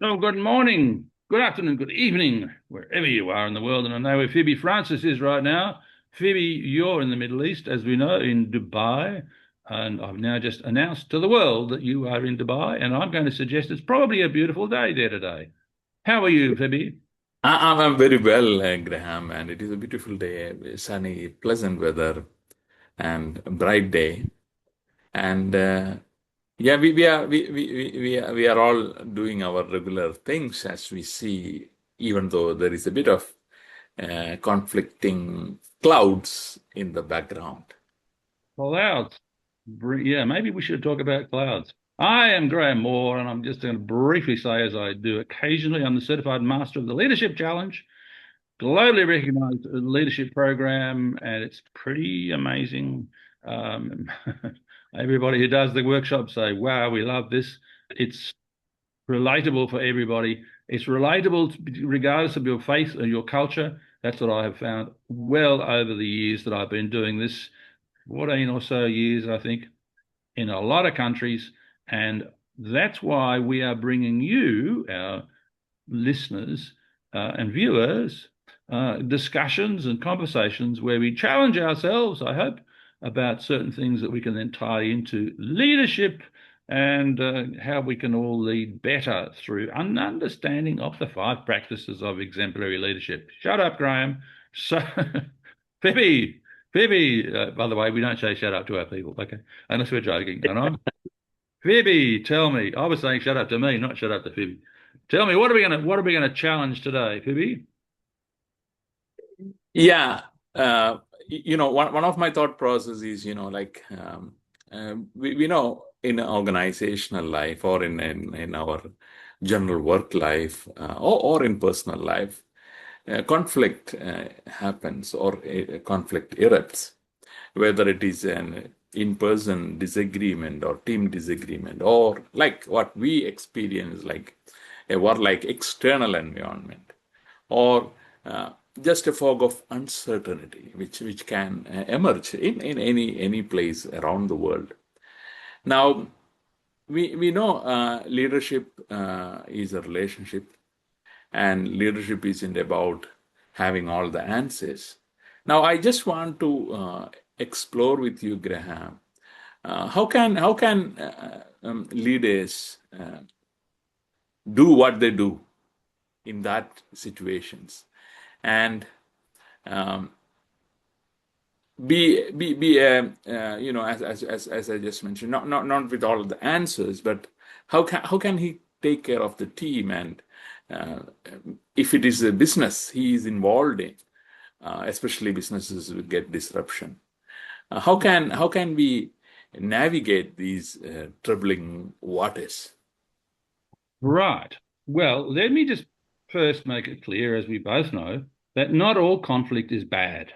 Oh, good morning, good afternoon, good evening, wherever you are in the world. And I know where Phoebe Francis is right now. Phoebe, you're in the Middle East, as we know, in Dubai. And I've now just announced to the world that you are in Dubai. And I'm going to suggest it's probably a beautiful day there today. How are you, Phoebe? I'm very well, Graham, and it is a beautiful day, sunny, pleasant weather, and a bright day. And yeah, we are all doing our regular things as we see, even though there is a bit of conflicting clouds in the background. Clouds. Yeah, maybe we should talk about clouds. I am Graham Moore, and I'm just going to briefly say, as I do occasionally, I'm the certified master of the Leadership Challenge, globally recognized leadership program, and it's pretty amazing. Um, Everybody who does the workshop say, wow, we love this. It's relatable for everybody. It's relatable regardless of your faith or your culture. That's what I have found well over the years that I've been doing this, 14 or so years, I think, in a lot of countries. And that's why we are bringing you, our listeners and viewers, discussions and conversations where we challenge ourselves, I hope, about certain things that we can then tie into leadership and how we can all lead better through an understanding of the five practices of exemplary leadership. Shut up, Graham. So, Phoebe, Phoebe, by the way, we don't say shut up to our people, okay? Unless we're joking. And I'm Phoebe, tell me. I was saying shut up to me, not shut up to Phoebe. Tell me, what are we gonna challenge today, Phoebe? Yeah, one of my thought process is, we know in organizational life or in our general work life or in personal life, conflict happens or conflict erupts, whether it is an in-person disagreement or team disagreement or like what we experience like a war-like external environment or just a fog of uncertainty which can emerge in any place around the world. Now we know leadership is a relationship, and leadership isn't about having all the answers. Now I just want to explore with you, Graham, how can leaders do what they do in that situations and um, be as I just mentioned, not with all of the answers, but how can he take care of the team, and uh, if it is a business he is involved in, especially businesses will get disruption. How can we navigate these troubling waters? Right. Well, let me just first make it clear, as we both know, that not all conflict is bad.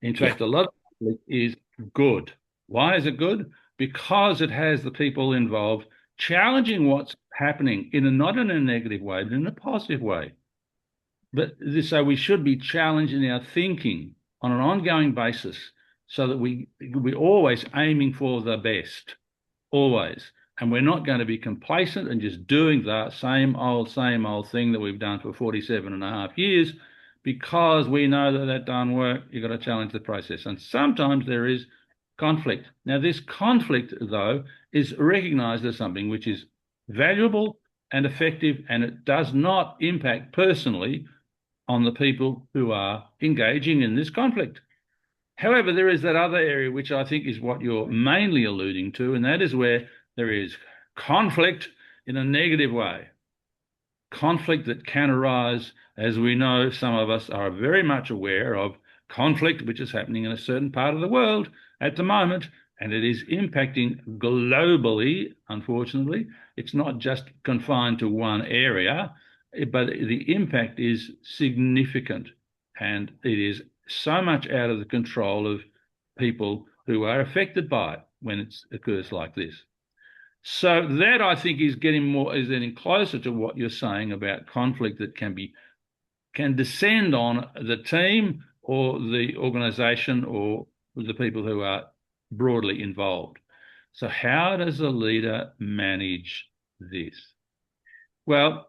In Yeah. fact, a lot of conflict is good. Why is it good? Because it has the people involved challenging what's happening in not in a negative way, but in a positive way. So we should be challenged in our thinking on an ongoing basis so that we're always aiming for the best, always. And we're not going to be complacent and just doing the same old thing that we've done for 47 and a half years because we know that that doesn't work. You've got to challenge the process. And sometimes there is conflict. Now, this conflict, though, is recognized as something which is valuable and effective, and it does not impact personally on the people who are engaging in this conflict. However, there is that other area which I think is what you're mainly alluding to, and that is where there is conflict in a negative way. Conflict that can arise, as we know, some of us are very much aware of conflict which is happening in a certain part of the world at the moment, and it is impacting globally, unfortunately. It's not just confined to one area, but the impact is significant, and it is so much out of the control of people who are affected by it when it occurs like this. So that I think is getting closer to what you're saying about conflict that can descend on the team or the organization or the people who are broadly involved. So how does a leader manage this? Well,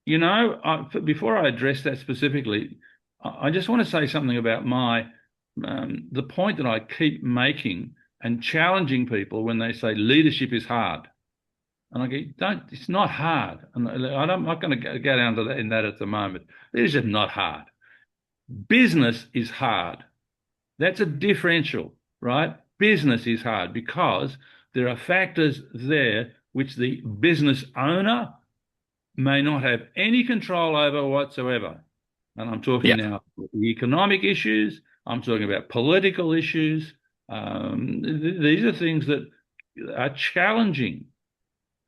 before I address that specifically, I just want to say something about the point that I keep making and challenging people when they say leadership is hard. And I go, don't, it's not hard. And I'm not going to go down to that in that at the moment. Leadership is not hard. Business is hard. That's a differential, right? Business is hard because there are factors there which the business owner may not have any control over whatsoever. And I'm talking Yeah. now the economic issues, I'm talking about political issues. These are things that are challenging.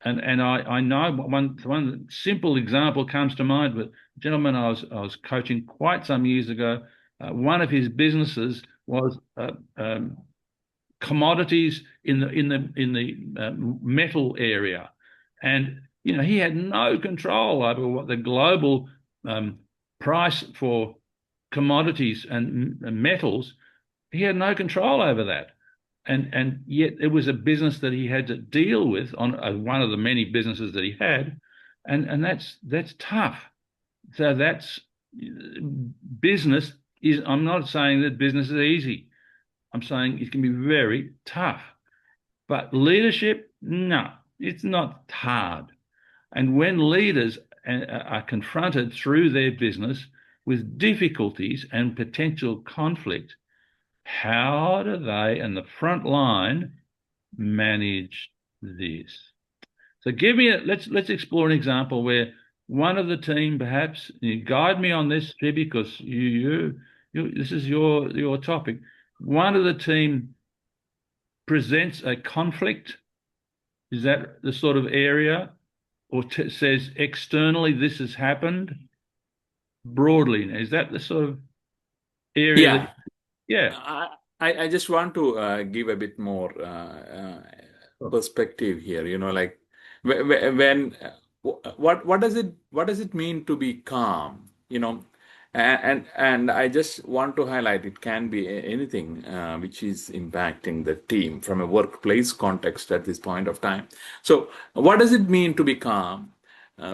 And I know one simple example comes to mind. But a gentleman I was coaching quite some years ago, one of his businesses was commodities in the metal area, and he had no control over what the global um, price for commodities and metals. He had no control over that, and yet it was a business that he had to deal with on one of the many businesses that he had, and that's tough. So that's business is. I'm not saying that business is easy. I'm saying it can be very tough. But leadership, no, it's not hard. And when leaders are confronted through their business with difficulties and potential conflict, how do they in the front line manage this? So let's explore an example where one of the team, perhaps you guide me on this, Jib, because you this is your topic. One of the team presents a conflict. Is that the sort of area, or says externally this has happened broadly? Is that the sort of area that? Yeah. Yeah. I just want to give a bit more perspective here. Like when what does it mean to be calm? And I just want to highlight it can be anything which is impacting the team from a workplace context at this point of time. So, what does it mean to be calm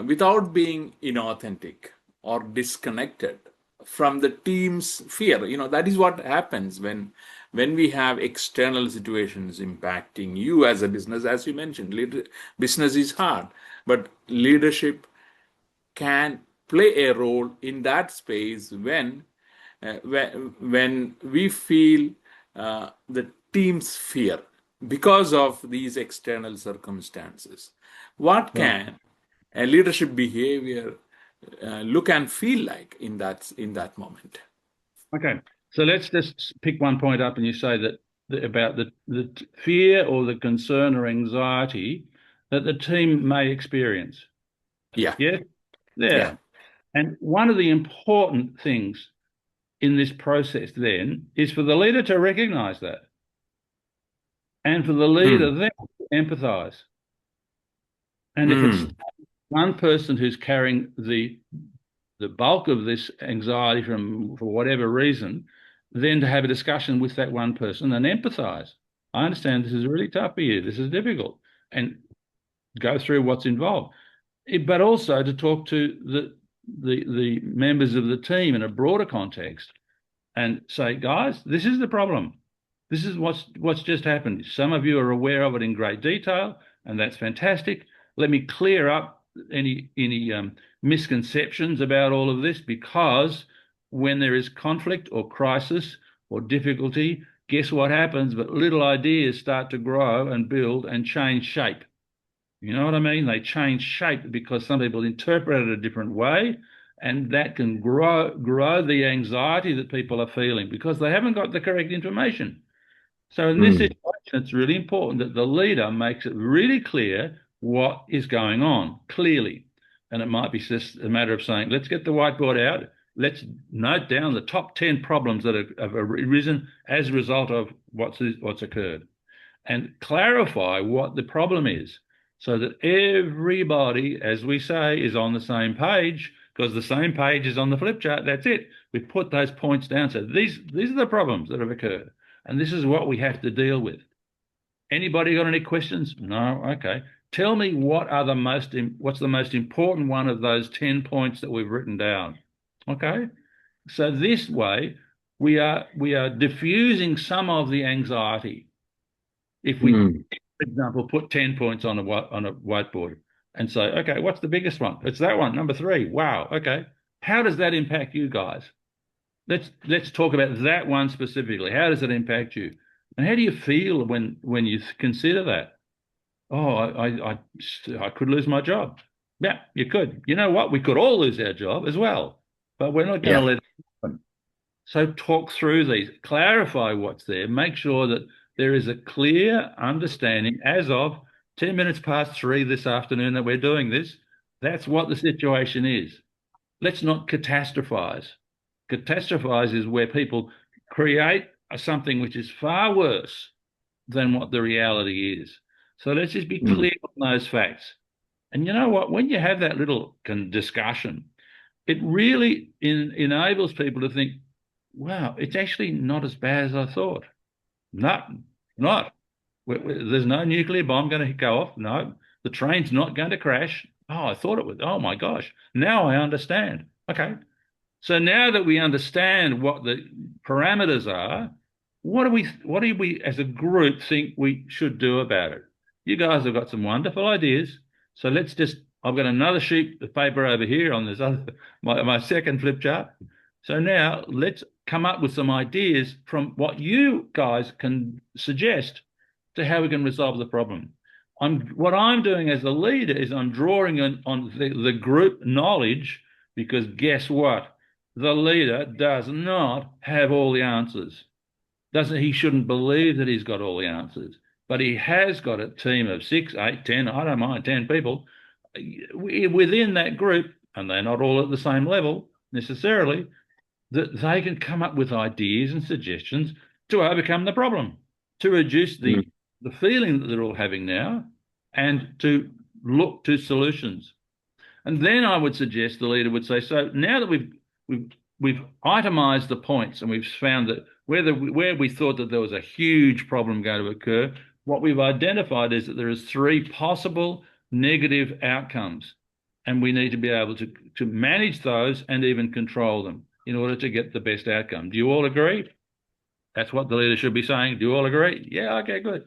without being inauthentic or disconnected from the team's fear? That is what happens when we have external situations impacting you as a business. As you mentioned, business is hard, but leadership can play a role in that space when we feel the team's fear because of these external circumstances. What Right. can a leadership behavior look and feel like in that moment? Okay. So let's just pick one point up, and you say that about the fear or the concern or anxiety that the team may experience. Yeah, Yeah. yeah. Yeah. And one of the important things in this process then is for the leader to recognize that, and for the Mm, leader then to empathize. And if it's mm, one person who's carrying the bulk of this anxiety for whatever reason, then to have a discussion with that one person and empathize. I understand this is really tough for you. This is difficult, and go through what's involved. But also to talk to the members of the team in a broader context and say, guys, this is the problem. This is what's just happened. Some of you are aware of it in great detail, and that's fantastic. Let me clear up any misconceptions about all of this, because when there is conflict or crisis or difficulty, guess what happens? But little ideas start to grow and build and change shape. You know what I mean? They change shape because some people interpret it a different way, and that can grow the anxiety that people are feeling because they haven't got the correct information. So in this mm, situation, it's really important that the leader makes it really clear what is going on clearly. And it might be just a matter of saying, let's get the whiteboard out. Let's note down the top 10 problems that have arisen as a result of what's occurred, and clarify what the problem is so that everybody, as we say, is on the same page, because the same page is on the flip chart. That's it. We put those points down. So these are the problems that have occurred, and this is what we have to deal with. Anybody got any questions? No? Okay. Tell me what's the most important one of those 10 points that we've written down. Okay. So this way we are diffusing some of the anxiety. If we, Mm. for example, put 10 points on a whiteboard and say, okay, what's the biggest one? It's that one, number 3. Wow. Okay. How does that impact you guys? Let's talk about that one specifically. How does it impact you? And how do you feel when you consider that? Oh, I could lose my job. Yeah, you could. You know what? We could all lose our job as well, but we're not going to Yeah. let it happen. So talk through these, clarify what's there, make sure that there is a clear understanding as of 10 minutes past 3 this afternoon that we're doing this. That's what the situation is. Let's not catastrophize. Catastrophize is where people create something which is far worse than what the reality is. So let's just be Mm. clear on those facts. And you know what? When you have that little discussion, it really enables people to think, wow, it's actually not as bad as I thought. Not, not. There's no nuclear bomb going to go off. No, the train's not going to crash. Oh, I thought it was. Oh my gosh. Now I understand. Okay. So now that we understand what the parameters are, what do we as a group think we should do about it? You guys have got some wonderful ideas. So let's just, I've got another sheet of paper over here on this other, my second flip chart. So now let's come up with some ideas from what you guys can suggest to how we can resolve the problem. What I'm doing as a leader is I'm drawing on the group knowledge, because guess what? The leader does not have all the answers. Doesn't he? Shouldn't believe that he's got all the answers, but he has got a team of 6, 8, 10. I don't mind 10 people within that group, and they're not all at the same level necessarily. That they can come up with ideas and suggestions to overcome the problem, to reduce Mm. the feeling that they're all having now, and to look to solutions. And then I would suggest the leader would say, so now that we've we've itemized the points and we've found that where we thought that there was a huge problem going to occur, what we've identified is that there is 3 possible negative outcomes, and we need to be able to manage those and even control them in order to get the best outcome. Do you all agree? That's what the leader should be saying. Do you all agree? Yeah, okay, good.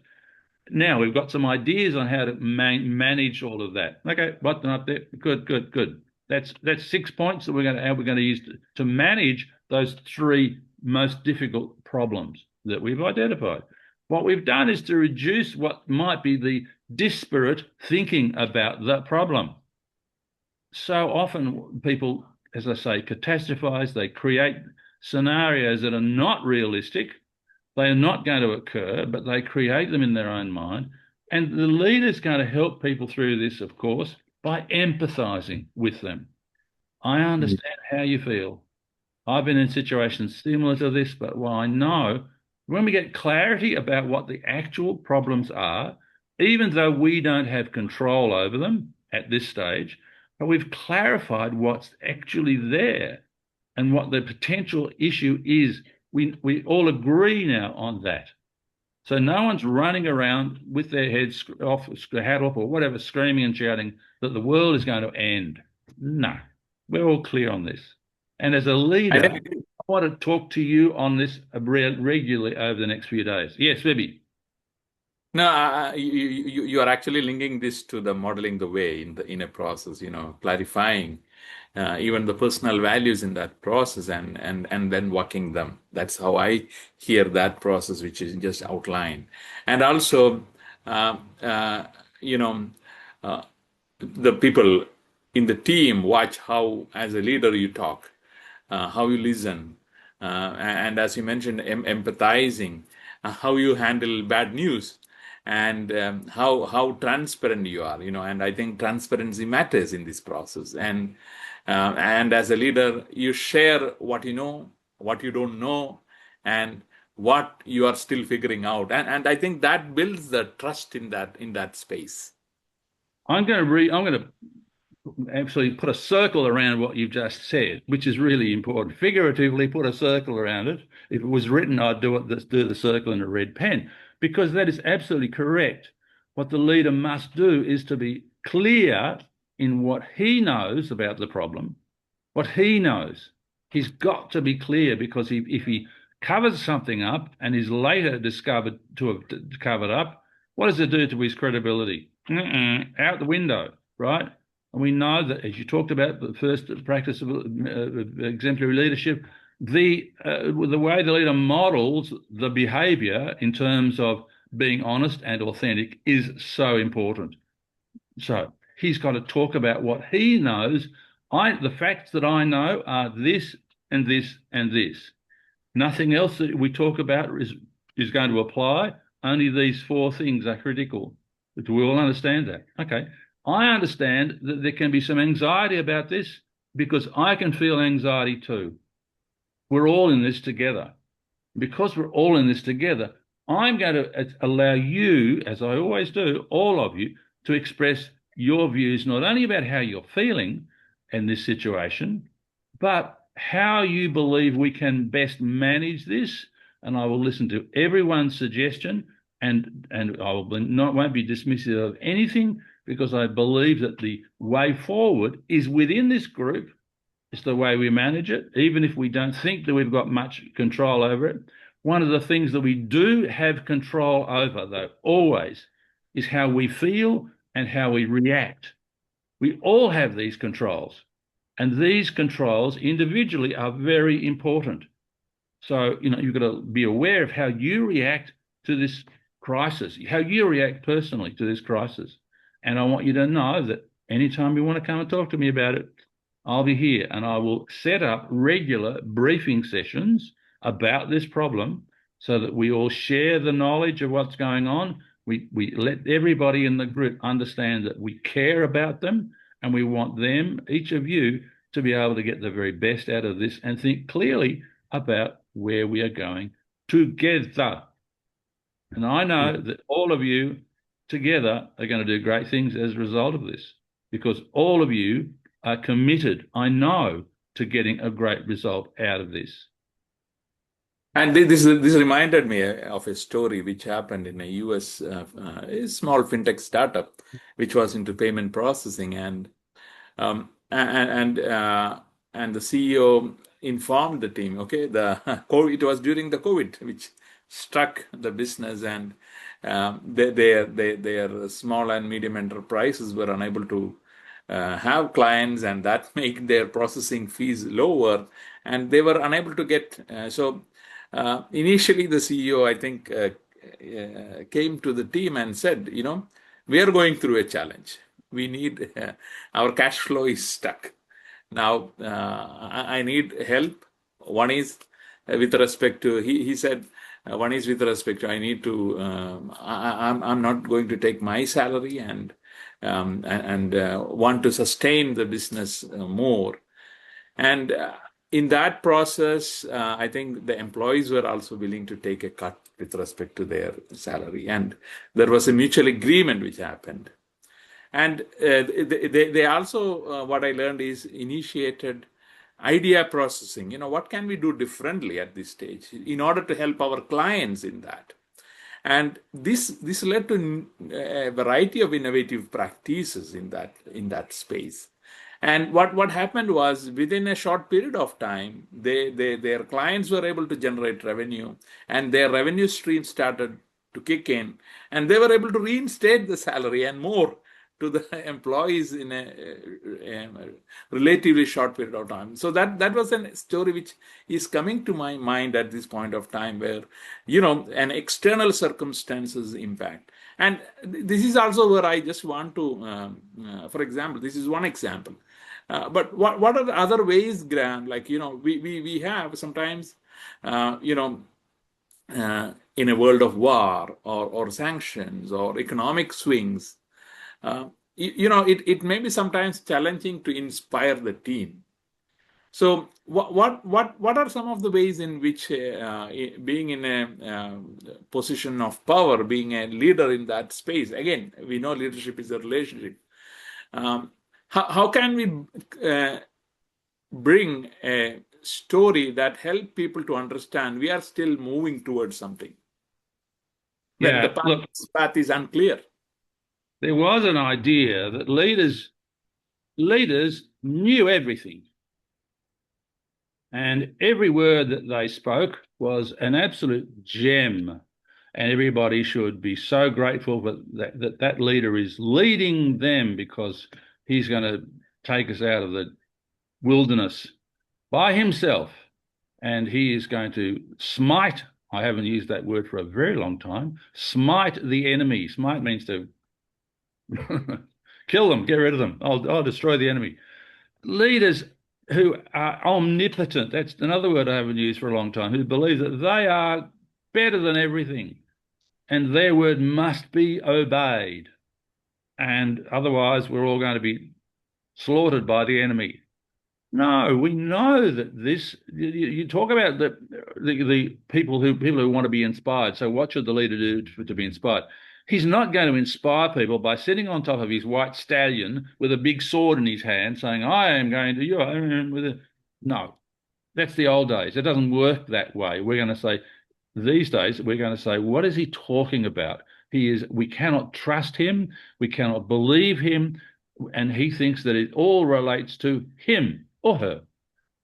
Now we've got some ideas on how to manage all of that. Okay, button up there. Good, good, good. That's 6 points that we're going to use to manage those 3 most difficult problems that we've identified. What we've done is to reduce what might be the disparate thinking about that problem. So often people, as I say, catastrophize. They create scenarios that are not realistic. They are not going to occur, but they create them in their own mind. And the leader's going to help people through this, of course, by empathizing with them. I Mm. understand how you feel. I've been in situations similar to this, but what I know, when we get clarity about what the actual problems are, even though we don't have control over them at this stage, but we've clarified what's actually there and what the potential issue is. We all agree now on that. So no one's running around with their heads off, hat off, or whatever, screaming and shouting that the world is going to end. No, we're all clear on this. And as a I leader, think I want to talk to you on this regularly over the next few days. Yes, Libby. no, you are actually linking this to the modeling the way in a process, clarifying even the personal values in that process and then working them. That's how I hear that process, which is just outlined. And also, uh, uh, you know, uh, the people in the team watch how, as a leader, you talk, how you listen, and as you mentioned, empathizing, how you handle bad news, and how transparent you are. And I think transparency matters in this process. And as a leader, you share what you know, what you don't know, and what you are still figuring out. And I think that builds the trust in that space. I'm going to absolutely put a circle around what you've just said, which is really important. Figuratively, put a circle around it. If it was written, I'd do the circle in a red pen, because that is absolutely correct. what the leader must do is to be clear in what he knows about the problem, what he knows. He's got to be clear, because if he covers something up and is later discovered to have covered up, what does it do to his credibility? Out the window, right? And we know that, as you talked about, the first practice of exemplary leadership, the way the leader models the behavior in terms of being honest and authentic is so important. So he's got to talk about what he knows. The facts that I know are this and this and this. Nothing else that we talk about is going to apply. Only these four things are critical. Do we all understand that? Okay. I understand that there can be some anxiety about this, because I can feel anxiety too. We're all in this together. Because we're all in this together, I'm going to allow you, as I always do, all of you, to express your views, not only about how you're feeling in this situation, but how you believe we can best manage this. And I will listen to everyone's suggestion, and I won't be dismissive of anything, because I believe that the way forward is within this group. It's the way we manage it, even if we don't think that we've got much control over it. One of the things that we do have control over, though, always, is how we feel and how we react. We all have these controls, and these controls individually are very important. So, you've got to be aware of how you react to this crisis, how you react personally to this crisis. And I want you to know that anytime you want to come and talk to me about it, I'll be here, and I will set up regular briefing sessions about this problem, so that we all share the knowledge of what's going on. We let everybody in the group understand that we care about them, and we want them, each of you, to be able to get the very best out of this and think clearly about where we are going together. And I know that all of you together are going to do great things as a result of this, because all of you are committed, I know, to getting a great result out of this. And this reminded me of a story which happened in a US a small fintech startup, which was into payment processing, um, and the CEO informed the team, okay, it was during the COVID, which struck the business, and their small and medium enterprises were unable to have clients, and that make their processing fees lower, and they were unable to get initially the CEO, I think, came to the team and said, we are going through a challenge. We need our cash flow is stuck. Now I need help. One is with respect to, he said, one is with respect to, I need to I'm not going to take my salary, and want to sustain the business more. And in that process, I think the employees were also willing to take a cut with respect to their salary, and there was a mutual agreement which happened. And they also, what I learned is, initiated idea processing. What can we do differently at this stage in order to help our clients in that? And this led to a variety of innovative practices in that space. And what happened was, within a short period of time, their clients were able to generate revenue, and their revenue stream started to kick in, and they were able to reinstate the salary and more to the employees in a relatively short period of time. So that was a story which is coming to my mind at this point of time, where an external circumstances impact. And this is also where I just want to, for example, this is one example. But what are the other ways, Graham? Like, we have sometimes, in a world of war or sanctions or economic swings, it may be sometimes challenging to inspire the team. So what are some of the ways in which being in a position of power, being a leader in that space, again, we know leadership is a relationship. How can we bring a story that help people to understand we are still moving towards something when the Yeah, look, path is unclear? There was an idea that leaders knew everything, and every word that they spoke was an absolute gem. And everybody should be so grateful that leader is leading them, because he's going to take us out of the wilderness by himself. And he is going to smite, I haven't used that word for a very long time, smite the enemy. Smite means to kill them, get rid of them. I'll destroy the enemy. Leaders who are omnipotent, that's another word I haven't used for a long time, who believe that they are better than everything and their word must be obeyed. And otherwise, we're all going to be slaughtered by the enemy. No, we know that this. You talk about the people who want to be inspired. So, what should the leader do to be inspired? He's not going to inspire people by sitting on top of his white stallion with a big sword in his hand, saying, "I am going to you." No, that's the old days. It doesn't work that way. We're going to say these days, we're going to say, what is he talking about? We cannot trust him, we cannot believe him, and he thinks that it all relates to him or her.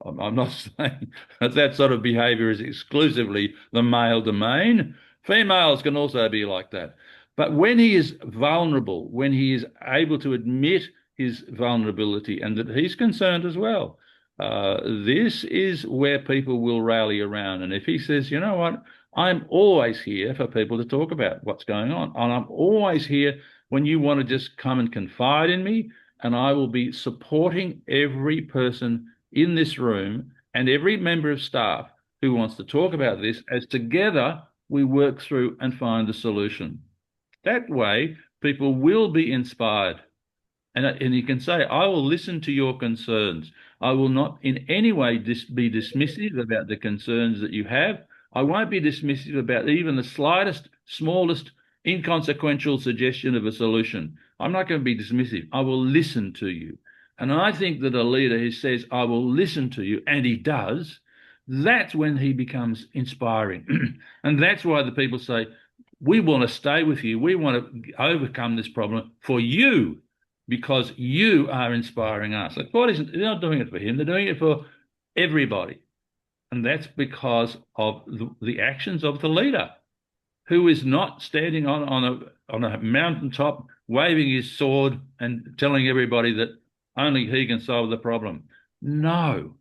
I'm not saying that that sort of behavior is exclusively the male domain. Females can also be like that. But when he is vulnerable, when he is able to admit his vulnerability and that he's concerned as well, this is where people will rally around. And if he says, you know what, I'm always here for people to talk about what's going on, and I'm always here when you want to just come and confide in me, and I will be supporting every person in this room and every member of staff who wants to talk about this, as together we work through and find the solution. That way, people will be inspired. And you can say, I will listen to your concerns. I will not in any way be dismissive about the concerns that you have. I won't be dismissive about even the slightest, smallest, inconsequential suggestion of a solution. I'm not going to be dismissive. I will listen to you. And I think that a leader who says, I will listen to you, and he does, that's when he becomes inspiring. And that's why the people say, we want to stay with you. We want to overcome this problem for you, because you are inspiring us. Like, they're not doing it for him, they're doing it for everybody. And that's because of the actions of the leader, who is not standing on a mountaintop waving his sword and telling everybody that only he can solve the problem. No.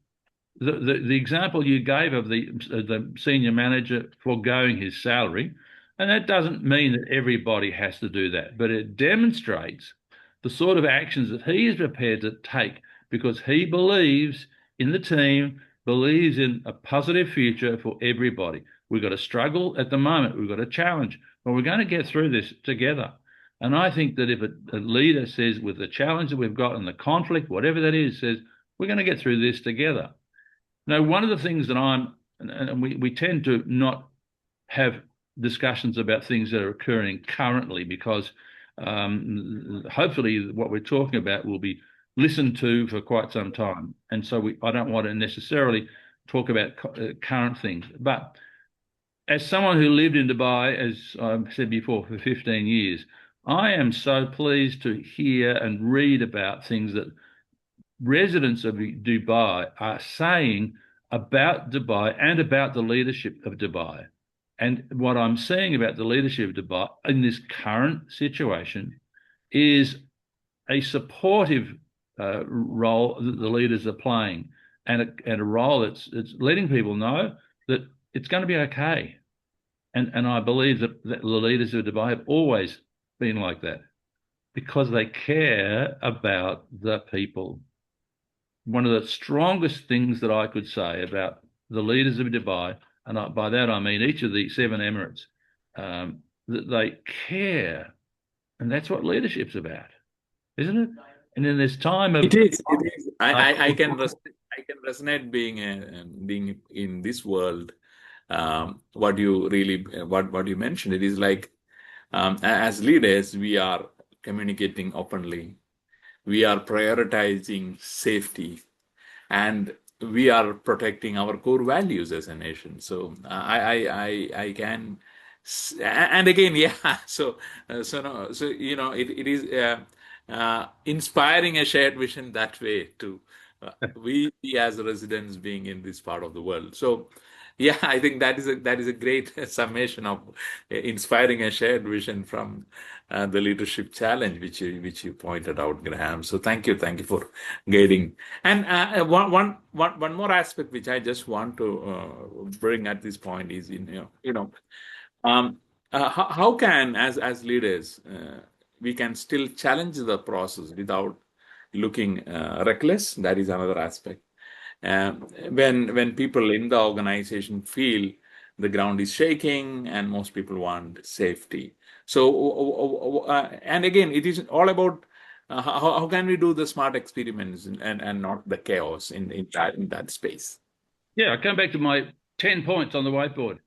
The example you gave of the senior manager foregoing his salary, and that doesn't mean that everybody has to do that, but it demonstrates the sort of actions that he is prepared to take because he believes in the team, believes in a positive future for everybody. We've got a struggle at the moment, we've got a challenge, but we're going to get through this together. And I think that if a leader says, with the challenge that we've got and the conflict, whatever that is, says, we're going to get through this together. Now, one of the things that and we tend to not have discussions about things that are occurring currently, because hopefully what we're talking about will be listened to for quite some time. And so I don't want to necessarily talk about current things. But as someone who lived in Dubai, as I've said before, for 15 years, I am so pleased to hear and read about things that residents of Dubai are saying about Dubai and about the leadership of Dubai. And what I'm seeing about the leadership of Dubai in this current situation is a supportive role that the leaders are playing, and a role that's letting people know that it's going to be okay. And I believe that the leaders of Dubai have always been like that because they care about the people. One of the strongest things that I could say about the leaders of Dubai, and by that I mean each of the seven emirates, that they care, and that's what leadership's about, isn't it? And in this time of, It is. It is. uh, I can resonate being in this world. What you really what you mentioned. It is like as leaders, we are communicating openly. We are prioritizing safety, and we are protecting our core values as a nation. So I can And again, yeah. So it is inspiring a shared vision that way too. We as residents being in this part of the world. So, yeah, I think that is a great summation of inspiring a shared vision from the leadership challenge which you pointed out, Graham. So thank you for guiding. And one more aspect which I just want to bring at this point is um, how can, as leaders, we can still challenge the process without looking reckless? That is another aspect. When people in the organization feel the ground is shaking and most people want safety. So, and again, it is all about how can we do the smart experiments and not the chaos in that space. Yeah, I come back to my 10 points on the whiteboard.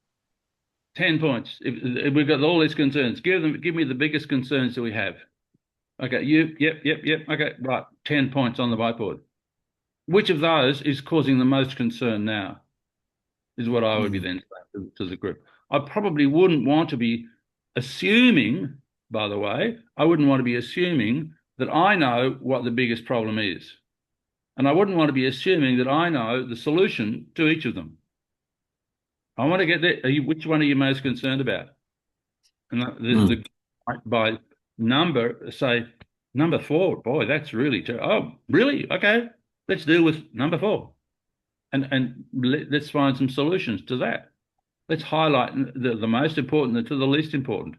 10 points. If we've got all these concerns, give me the biggest concerns that we have. Okay, yep. Okay, right. 10 points on the whiteboard. Which of those is causing the most concern now? Is what I would be Mm. then saying to the group. I probably wouldn't want to be assuming, by the way, I wouldn't want to be assuming that I know what the biggest problem is. And I wouldn't want to be assuming that I know the solution to each of them. I want to get there. Which one are you most concerned about? And Mm. by number, say number four. Boy, that's really oh, really? Okay, let's deal with number four, and let's find some solutions to that. Let's highlight the most important to the least important,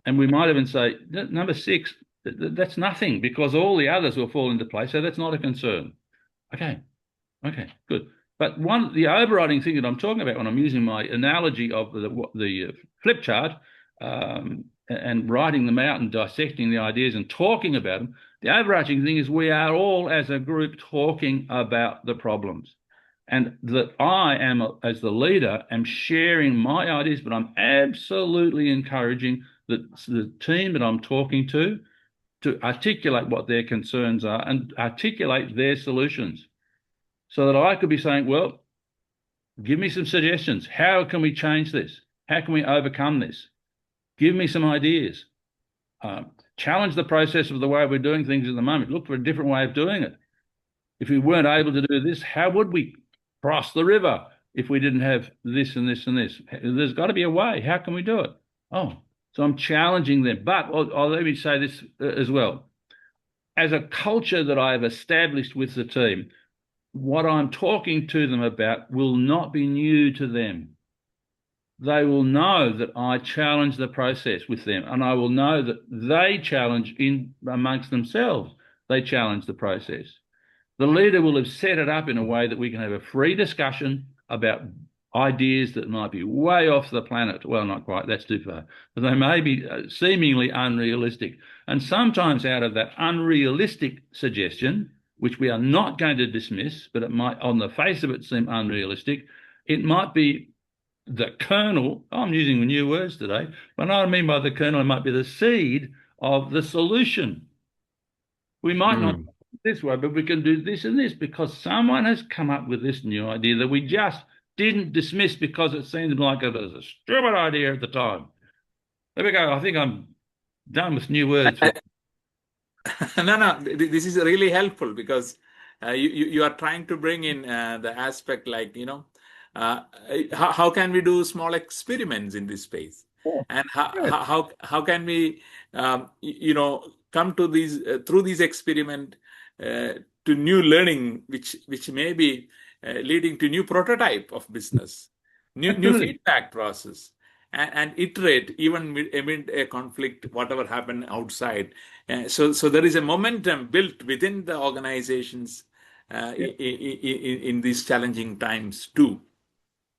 and we might even say number six. That's nothing because all the others will fall into place, so that's not a concern. Okay, okay, good. But the overriding thing that I'm talking about when I'm using my analogy of the flip chart and writing them out and dissecting the ideas and talking about them, the overarching thing is we are all as a group talking about the problems. And that I am, as the leader, am sharing my ideas, but I'm absolutely encouraging the team that I'm talking to articulate what their concerns are and articulate their solutions so that I could be saying, well, give me some suggestions. How can we change this? How can we overcome this? Give me some ideas. Challenge the process of the way we're doing things at the moment. Look for a different way of doing it. If we weren't able to do this, how would we cross the river if we didn't have this and this and this? There's got to be a way. How can we do it? Oh, so I'm challenging them. But let me say this as well. As a culture that I've established with the team, what I'm talking to them about will not be new to them. They will know that I challenge the process with them, and I will know that they challenge in amongst themselves. They challenge the process. The leader will have set it up in a way that we can have a free discussion about ideas that might be way off the planet. Well, not quite, that's too far, but they may be seemingly unrealistic. And sometimes out of that unrealistic suggestion, which we are not going to dismiss, but it might, on the face of it, seem unrealistic, it might be the kernel. I'm using new words today, but what I mean by the kernel, it might be the seed of the solution. We might not Mm. this way, but we can do this and this because someone has come up with this new idea that we just didn't dismiss because it seemed like it was a stupid idea at the time. There we go. I think I'm done with new words. No, this is really helpful because you are trying to bring in the aspect like, uh, how can we do small experiments in this space? And Good. how can we, come to these, through these experiment to new learning, which may be leading to new prototype of business, new Absolutely. feedback process, and iterate even amid a conflict, whatever happened outside. So there is a momentum built within the organizations Yeah. in these challenging times too.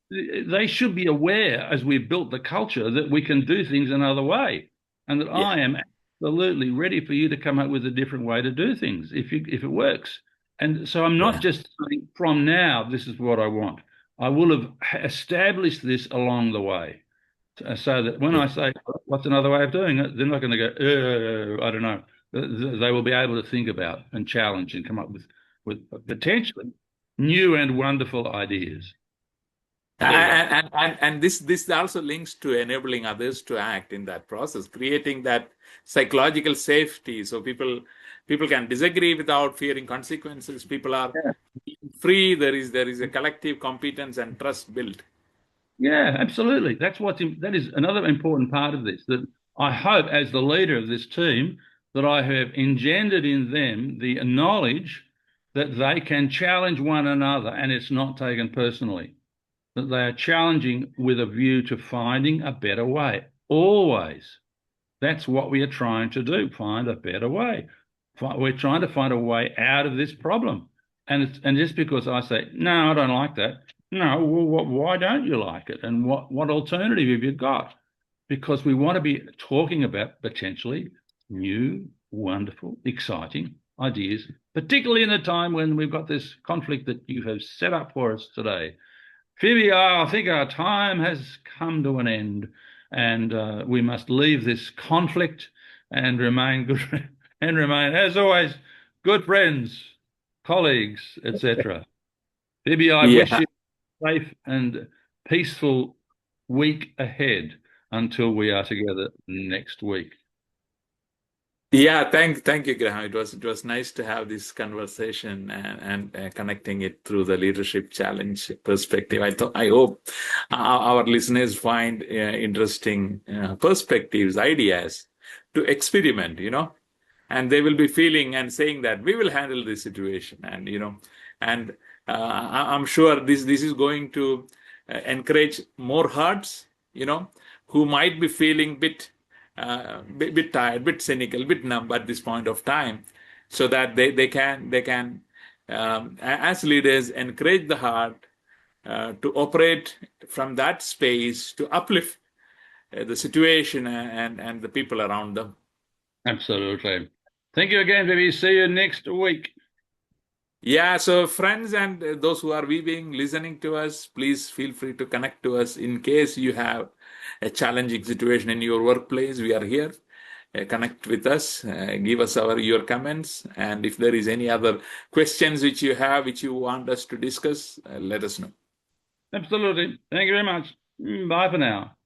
They should be aware as we've built the culture that we can do things another way and that Yeah, I am absolutely ready for you to come up with a different way to do things if it works. And so I'm not yeah, just saying from now, this is what I want. I will have established this along the way so that when yeah. I say, what's another way of doing it, they're not going to go, I don't know. They will be able to think about and challenge and come up with potentially new and wonderful ideas. There you go. And this also links to enabling others to act in that process, creating that psychological safety. So people can disagree without fearing consequences. People are Yeah. free. There is a collective competence and trust built. Yeah, absolutely. That is another important part of this, that I hope as the leader of this team that I have engendered in them the knowledge that they can challenge one another and it's not taken personally, that they are challenging with a view to finding a better way. Always. That's what we are trying to do, find a better way. We're trying to find a way out of this problem. And just because I say, no, I don't like that. No, well, why don't you like it? And what alternative have you got? Because we want to be talking about potentially new, wonderful, exciting ideas, particularly in a time when we've got this conflict that you have set up for us today. Phoebe, I think our time has come to an end, and we must leave this conflict and remain good and remain, as always, good friends, colleagues, etc. Phoebe, I wish Yeah. you a safe and peaceful week ahead until we are together next week. Yeah, thank you, Graham. It was nice to have this conversation and connecting it through the leadership challenge perspective. I hope our listeners find interesting perspectives, ideas to experiment. And they will be feeling and saying that we will handle this situation, and I'm sure this is going to encourage more hearts, who might be feeling bit tired, bit cynical, bit numb at this point of time, so that they can as leaders encourage the heart to operate from that space to uplift the situation and the people around them. Absolutely. Thank you again, Phoebe. See you next week. Yeah, so friends and those who are viewing, listening to us, please feel free to connect to us in case you have a challenging situation in your workplace. We are here. Connect with us, give us your comments, and if there is any other questions which you have, which you want us to discuss, let us know. Absolutely. Thank you very much. Bye for now.